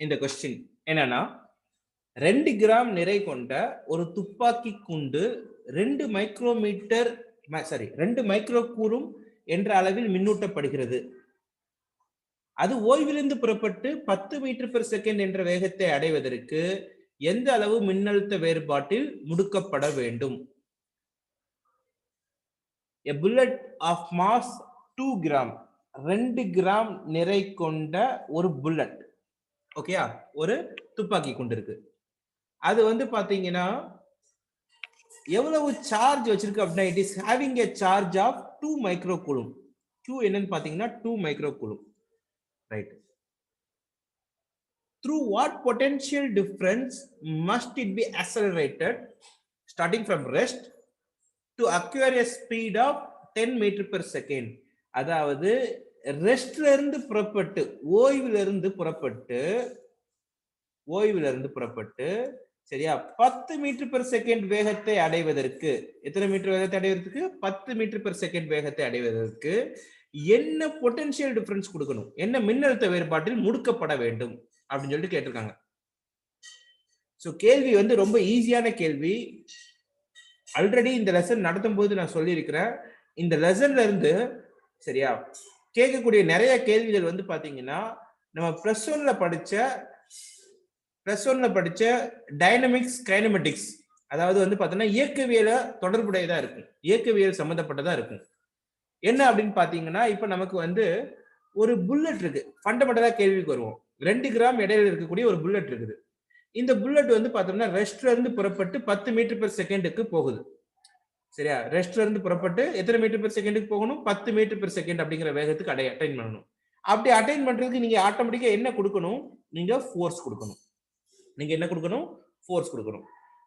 இந்த கொஸ்டின் என்னன்னா 2 கிராம் நிறை கொண்ட ஒரு துப்பாக்கி குண்டு 2 மைக்ரோமீட்டர் சாரி 2 மைக்ரோ கூலும் என்ற அளவில் மின்னூட்டப்படுகிறது. அது ஓய்விலிருந்து புறப்பட்டு 10 மீட்டர் பெர் செகண்ட் என்ற வேகத்தை அடைவதற்கு எந்த அளவு மின்னழுத்த வேறுபாட்டில் முடுக்கப்பட வேண்டும்? A bullet of mass 2 gram 2 gram நிறை கொண்ட ஒரு புல்லட், ஓகேயா, ஒரு துப்பாக்கி குண்டு இருக்கு. அது வந்து பாத்தீங்கன்னா எவ்வளவு சார்ஜ் வச்சிருக்கு அப்படின்னா it is having a charge of 2 micro coulomb. Q என்னன்னு பாத்தீங்கன்னா 2 micro coulomb, right. Through what potential difference must it be accelerated starting from rest to acquire a speed of 10 meter per second? அதாவது ரெஸ்ட்ல இருந்து புறப்பட்டு ஓய்விலிருந்து புறப்பட்டு சரியா 10 metre per second வேகத்தை அடைவதற்கு, எத்தனை மீட்டர் வேகத்தை அடைவதற்கு? 10 மீட்டர் பெர் செகண்ட் வேகத்தை அடைவதற்கு என்ன பொட்டன்ஷியல் டிஃபரன்ஸ் கொடுக்கணும், என்ன மின்னழுத்த வேறுபாட்டில் முடுக்கப்பட வேண்டும் அப்படின்னு சொல்லிட்டு கேட்டிருக்காங்க. சோ கேள்வி வந்து ரொம்ப ஈஸியான கேள்வி. ஆல்ரெடி இந்த லெசன் நடத்தும் போது நான் சொல்லியிருக்கிறேன். இந்த லெசன்ல இருந்து சரியா கேட்கக்கூடிய நிறைய கேள்விகள் வந்து பாத்தீங்கன்னா நம்ம பிளஸ் ஒன்ல படிச்ச டைனமிக்ஸ் கைனமெட்டிக்ஸ், அதாவது வந்து பாத்தீங்கன்னா இயக்கவியல தொடர்புடையதா இருக்கும், இயக்கவியல் சம்பந்தப்பட்டதா இருக்கும். என்ன அப்படின்னு பாத்தீங்கன்னா இப்ப நமக்கு வந்து ஒரு புல்லட் இருக்கு. ஃபண்டமெண்டலா கேள்விக்கு வருவோம். 2 கிராம் எடையில இருக்கக்கூடிய ஒரு புல்லட் இருக்குது. இந்த புல்லட் வந்து பாத்தோம்னா ரெஸ்ட்ல இருந்து புறப்பட்டு 10 மீட்டர் பெர் செகண்டுக்கு போகுது. சரியா, ரெஸ்ட்ல இருந்து புறப்பட்டு எத்தனை மீட்டர் பெர் செகண்டுக்கு போகணும்? 10 மீட்டர் பெர் செகண்ட் அப்படிங்கிற வேகத்துக்கு அட்டைன் பண்ணணும். அப்படி அட்டைன் பண்றதுக்கு நீங்க ஆட்டோமேட்டிக்கா என்ன கொடுக்கணும்? நீங்க ஃபோர்ஸ் கொடுக்கணும். நீங்க என்ன கொடுக்கணும்? ஃபோர்ஸ் கொடுக்கணும்.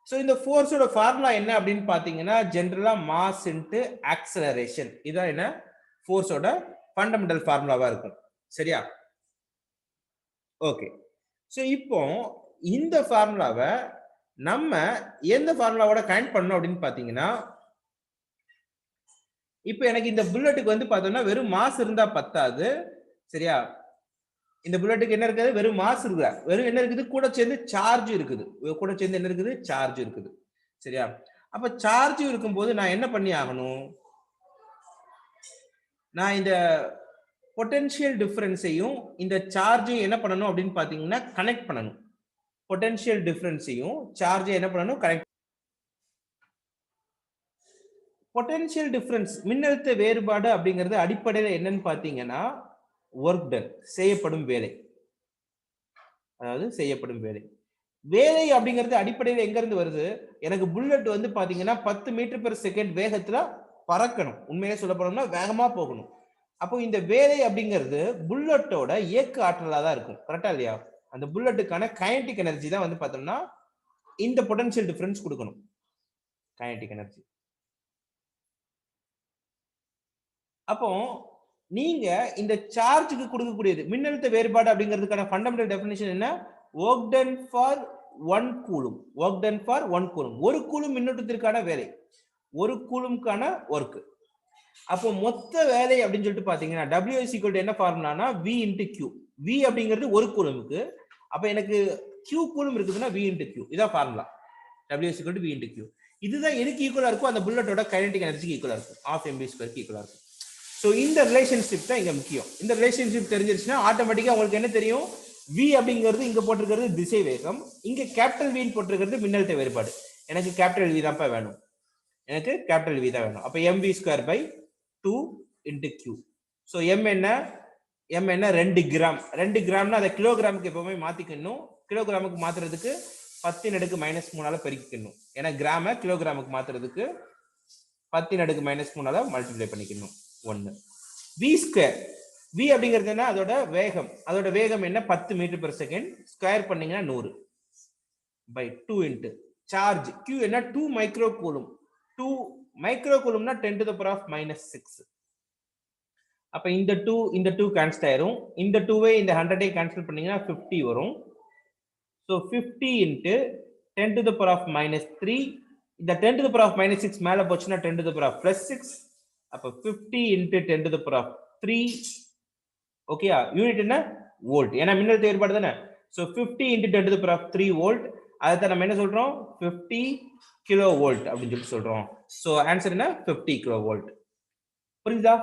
சோ இந்த ஃபோர்ஸோட ஃபார்முலா என்ன அப்படின்னு பாத்தீங்கன்னா ஜெனரலா மாஸ் இன்டு ஆக்சலரேஷன். இதான் என்ன ஃபோர்ஸோட ஃபண்டமெண்டல் ஃபார்முலாவா இருக்கும். சரியா, ஓகே. சோ இப்போ இந்த ஃபார்முலாவை நம்ம எந்த ஃபார்முலாவோட கனெக்ட் பண்ணணும் அப்படின்னு பாத்தீங்கன்னா, இப்போ எனக்கு இந்த புல்லட்டுக்கு வந்து பார்த்தோம்னா வெறும் மாஸ் இருந்தா பத்தாது. சரியா, இந்த புல்லட்டுக்கு என்ன இருக்குது? வெறும் மாஸ் இருக்குதா? வெறும் என்ன இருக்குது? கூட சேர்ந்து சார்ஜ் இருக்குது. கூட சேர்ந்து என்ன இருக்குது? சார்ஜ் இருக்குது. சரியா, அப்ப சார்ஜ் இருக்கும்போது நான் என்ன பண்ணி ஆகணும்? நான் இந்த பொட்டன்ஷியல் டிஃபரன்ஸையும் இந்த சார்ஜையும் என்ன பண்ணணும் அப்படின்னு பாத்தீங்கன்னா கனெக்ட் பண்ணணும். பொட்டன்ஷியல் டிஃபரன்ஸையும் சார்ஜை என்ன பண்ணணும்? கனெக்ட். பொட்டன்ஷியல் டிஃபரன்ஸ் மின்னழுத்த வேறுபாடு அப்படிங்கிறது அடிப்படையில் என்னன்னு பாத்தீங்கன்னா ஒர்க் டன், செய்யப்படும் வேலை. அதாவது செய்யப்படும் வேலை. வேலை அப்படிங்கிறது அடிப்படையில் எங்க இருந்து வருது? எனக்கு புல்லட் வந்து பாத்தீங்கன்னா 10 மீட்டர் பெர் செகண்ட் வேகத்துல பறக்கணும். உண்மையிலே சொல்ல போனோம்னா வேகமா போகணும். அப்போ இந்த வேலை அப்படிங்கிறது புல்லட்டோட இயக்க ஆற்றலா தான் இருக்கும். கரெக்டா இல்லையா? அந்த புல்லட்டுக்கான கைனடிக் எனர்ஜி தான் வந்து பார்த்தோம்னா இந்த பொட்டன்ஷியல் டிஃபரன்ஸ் கொடுக்கணும், கைனடிக் எனர்ஜி. அப்போ நீங்க இந்த சார்ஜுக்கு கொடுக்கக்கூடியது மின்னழுத்த வேறுபாடு அப்படிங்கிறதுக்கான ஃபண்டமெண்டல் டெஃபினிஷன் என்ன? Work done for 1 coulomb. Work done for 1 coulomb. ஒரு கூலும் மின்னோட்டத்திற்கான வேலை, ஒரு கூலும்கான ஒர்க். அப்போ மொத்த வேலை அப்படின்னு சொல்லிட்டு பாத்தீங்கன்னா W is equal to என்ன ஃபார்முலானா V into Q. V அப்படிங்கிறது ஒரு கூலுமுக்கு. அப்ப எனக்கு Q கூலும் இருக்குதுன்னா V into Q. இதான் formula. W is equal to V into Q. இதுதான் எதுக்கு ஈக்குவலா இருக்கும்? அந்த புல்லட்டோட கைனடிக் எனர்ஜிக்கு ஈக்குவலா இருக்கும். 12 mv2 க்கு ஈக்குவலா இருக்கும். சோ இந்த ரிலேஷன்ஷிப் தான் இங்க முக்கியம். இந்த ரிலேஷன்ஷிப் தெரிஞ்சிருச்சுன்னா ஆட்டோமேட்டிக்கா உங்களுக்கு என்ன தெரியும்? V அப்படிங்கிறது இங்க போட்டிருக்கிறது திசை வேகம், இங்க கேபிட்டல் V போட்டிருக்கிறது மின்னழுத்த வேறுபாடு. எனக்கு கேபிட்டல் V தான்ப்பா வேணும், எனக்கு கேபிட்டல் V தான் வேணும். அப்ப mv2 by 2 into Q. So m என்ன? 2 கிராம். 2 கிராம்னா அதை கிலோகிராமுக்கு எப்பவுமே மாத்திக்கணும். கிலோகிராமுக்கு மாத்துறதுக்கு 10⁻³ பெருக்கிக்கணும். ஏன்னா கிராம கிலோகிராமுக்கு மாத்துறதுக்கு 10⁻³ மல்டிப்ளை பண்ணிக்கணும். 1 v². v அப்படிங்கிறது என்ன? அதோட வேகம். அதோட வேகம் என்ன? 10 மீட்டர் பெர் செகண்ட். ஸ்கொயர் பண்ணீங்கன்னா 100 by 2 into சார்ஜ் Q என்ன? 2 மைக்ரோ கூலும். 2 மைக்ரோ கூலும்னா 10⁻⁻6. அப்ப இந்த 2 கேன்சல் ஆயிரும். இந்த 2வை இந்த 100ஐ கேன்சல் பண்ணீங்கன்னா 50 வரும். So 50 into 10⁻⁻3. இந்த 10⁻⁻6 மேல போச்சுன்னா 10⁻+6. அப்ப 50 into 10⁻3. ஓகேயா? யூனிட் என்ன? வோல்ட். ஏன்னா மின்னழுத்த வேறுபாடு தானே. So 50 into 10 to the power of 3 volt. அதான் நம்ம என்ன சொல்றோம் 50 கிலோ வோல்ட் அப்படின்னு சொல்லி சொல்றோம். So ஆன்சர் என்ன 50 கிலோ வோல்ட். புரியுதா?